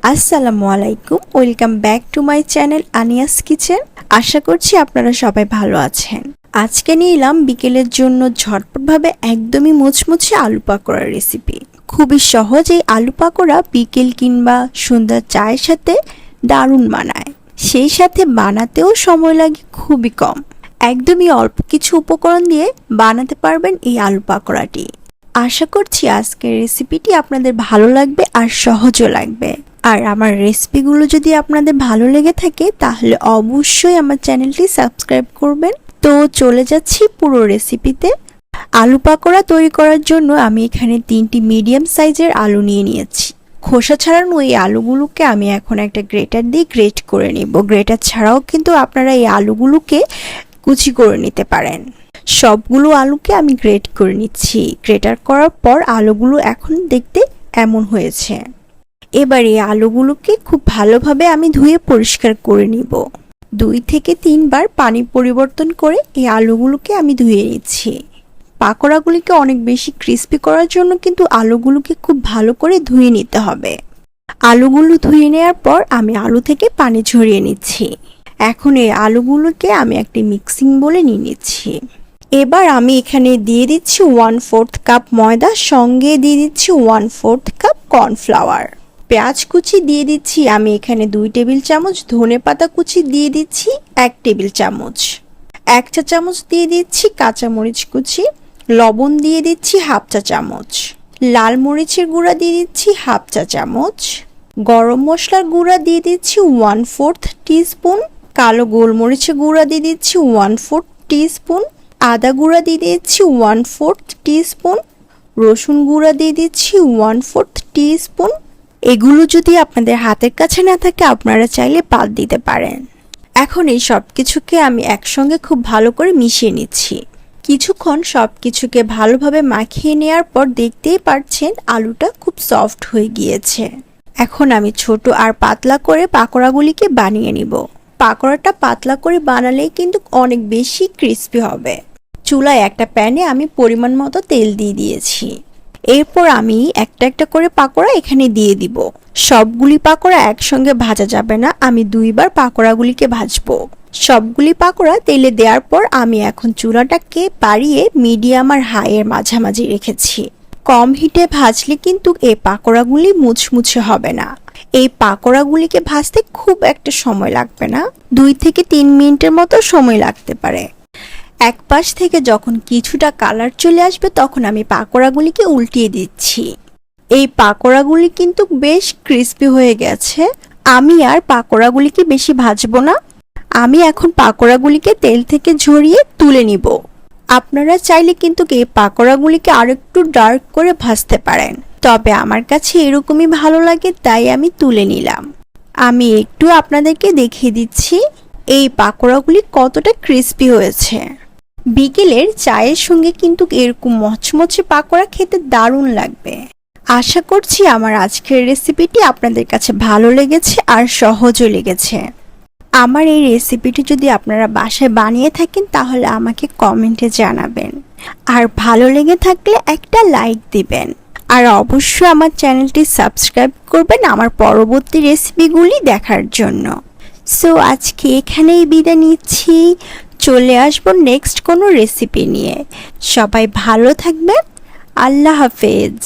আসসালামু আলাইকুম, welcome back to my channel Ania's kitchen. আশা করছি আপনারা সবাই ভালো আছেন। আজকে নিয়ে এলাম বিকেলের জন্য ঝটপটভাবে একদমই মুচমুচে আলু পাকোড়ার রেসিপি। খুবই সহজ এই আলু পাকোড়া বিকেল কিংবা সন্ধ্যার চায়ের সাথে দারুণ মানায়, সেই সাথে বানাতেও সময় লাগে খুবই কম। একদমই অল্প কিছু উপকরণ দিয়ে বানাতে পারবেন এই আলু পাকোড়াটি। আশা করছি আজকের রেসিপিটি আপনাদের ভালো লাগবে আর সহজও লাগবে। আর আমার রেসিপিগুলো যদি আপনাদের ভালো লেগে থাকে তাহলে অবশ্যই আমার চ্যানেলটি সাবস্ক্রাইব করবেন। তো চলে যাচ্ছি পুরো রেসিপিতে। আলু পাকোড়া তৈরি করার জন্য আমি এখানে 3টি মিডিয়াম সাইজের আলু নিয়ে নিয়েছি। খোসা ছাড়ানো এই আলুগুলোকে আমি এখন একটা গ্রেটার দিয়ে গ্রেট করে নিব। গ্রেটার ছাড়াও কিন্তু আপনারা এই আলুগুলোকে কুচি করে নিতে পারেন। সবগুলো আলুকে আমি গ্রেট করে নিচ্ছি। গ্রেটার করার পর আলুগুলো এখন দেখতে এমন হয়েছে। এবার এই আলুগুলোকে খুব ভালোভাবে আমি ধুয়ে পরিষ্কার করে নিব। 2 থেকে 3 বার পানি পরিবর্তন করে এই আলুগুলোকে আমি ধুয়ে নিচ্ছি। পাকোড়াগুলিকে অনেক বেশি ক্রিস্পি করার জন্য কিন্তু আলুগুলোকে খুব ভালো করে ধুয়ে নিতে হবে। আলুগুলো ধুয়ে নেওয়ার পর আমি আলু থেকে পানি ঝরিয়ে নিচ্ছি। এখন এই আলুগুলোকে আমি একটি মিক্সিং বলে নিয়ে নিচ্ছি। এবার আমি এখানে দিয়ে দিচ্ছি 1/4 কাপ ময়দা, সঙ্গে দিয়ে দিচ্ছি 1/4 কাপ কর্নফ্লাওয়ার। পেঁয়াজ কুচি দিয়ে দিচ্ছি আমি এখানে 2 টেবিল চামচ, ধনেপাতা কুচি দিয়ে দিচ্ছি 1 টেবিল চামচ, 1 চা চামচ দিয়ে দিচ্ছি কাঁচামরিচ কুচি, লবণ দিয়ে দিচ্ছি 1/2 চা চামচ, লাল মরিচের গুঁড়া দিয়ে দিচ্ছি 1/2 চা চামচ, গরম মশলার গুঁড়া দিয়ে দিচ্ছি 1/4 টিস্পুন, কালো গোলমরিচের গুঁড়া দিয়ে দিচ্ছি 1/4 টিস্পুন, আদা গুঁড়া দিয়ে দিচ্ছি 1/4 টিস্পুন, রসুন গুঁড়া দিয়ে দিচ্ছি 1/4 টিস্পুন। এগুলো যদি আপনাদের হাতের কাছে না থাকে আপনারা চাইলে বাদ দিতে পারেন। এখন এই সব কিছুকে আমি একসঙ্গে খুব ভালো করে মিশিয়ে নিচ্ছি। কিছুক্ষণ সব কিছুকে ভালোভাবে মাখিয়ে নেওয়ার পর দেখতেই পাচ্ছেন আলুটা খুব সফট হয়ে গিয়েছে। এখন আমি ছোট আর পাতলা করে পাকোড়াগুলিকে বানিয়ে নিব। পাকোড়াটা পাতলা করে বানালেই কিন্তু অনেক বেশি ক্রিস্পি হবে। চুলায় একটা প্যানে আমি পরিমাণ মতো তেল দিয়ে দিয়েছি। এরপর আমি একটা একটা করে পাকোড়া এখানে দিয়ে দিব। সবগুলি পাকোড়া একসঙ্গে ভাজা যাবে না, আমি 2 বার পাকোড়াগুলিকে ভাজবো। সবগুলি পাকোড়া তেলে দেওয়ার পর আমি এখন চুলাটাকে বাড়িয়ে মিডিয়াম আর হাইয়ের মাঝামাঝি রেখেছি। কম হিটে ভাজলে কিন্তু এই পাকোড়াগুলি মুচমুচে হবে না। এই পাকোড়াগুলিকে ভাজতে খুব একটা সময় লাগবে না, 2 থেকে 3 মিনিটের মতো সময় লাগতে পারে। এক পাশ থেকে যখন কিছুটা কালার চলে আসবে তখন আমি পাকোড়াগুলিকে উল্টিয়ে দিচ্ছি। এই পাকোড়াগুলি কিন্তু বেশ ক্রিস্পি হয়ে গেছে। আমি আর পাকোড়াগুলিকে বেশি ভাজবো না। আমি এখন পাকোড়াগুলিকে তেল থেকে ঝরিয়ে তুলে নিব। আপনারা চাইলে কিন্তু এই পাকোড়াগুলিকে আরেকটু ডার্ক করে ভাজতে পারেন, তবে আমার কাছে এরকমই ভালো লাগে তাই আমি তুলে নিলাম। আমি একটু আপনাদেরকে দেখিয়ে দিচ্ছি এই পাকোড়াগুলি কতটা ক্রিস্পি হয়েছে। বিকেলের চায়ের সঙ্গে কিন্তু এরকম মচমচে পাকোড়া খেতে দারুণ লাগবে। আশা করছি আমার আজকের রেসিপিটি আপনাদের কাছে ভালো লেগেছে আর সহজও লেগেছে। আমার এই রেসিপিটি যদি আপনারা বাসায় বানিয়ে থাকেন তাহলে আমাকে কমেন্টে জানাবেন। আর ভালো লেগে থাকলে একটা লাইক দিবেন। আর অবশ্যই আমার চ্যানেলটি সাবস্ক্রাইব করবেন আমার পরবর্তী রেসিপিগুলি দেখার জন্য। সো আজকে এখানেই বিদায় নিচ্ছি। চলে আসবো নেক্সট কোনো রেসিপি নিয়ে। সবাই ভালো থাকবেন। আল্লাহ হাফেজ।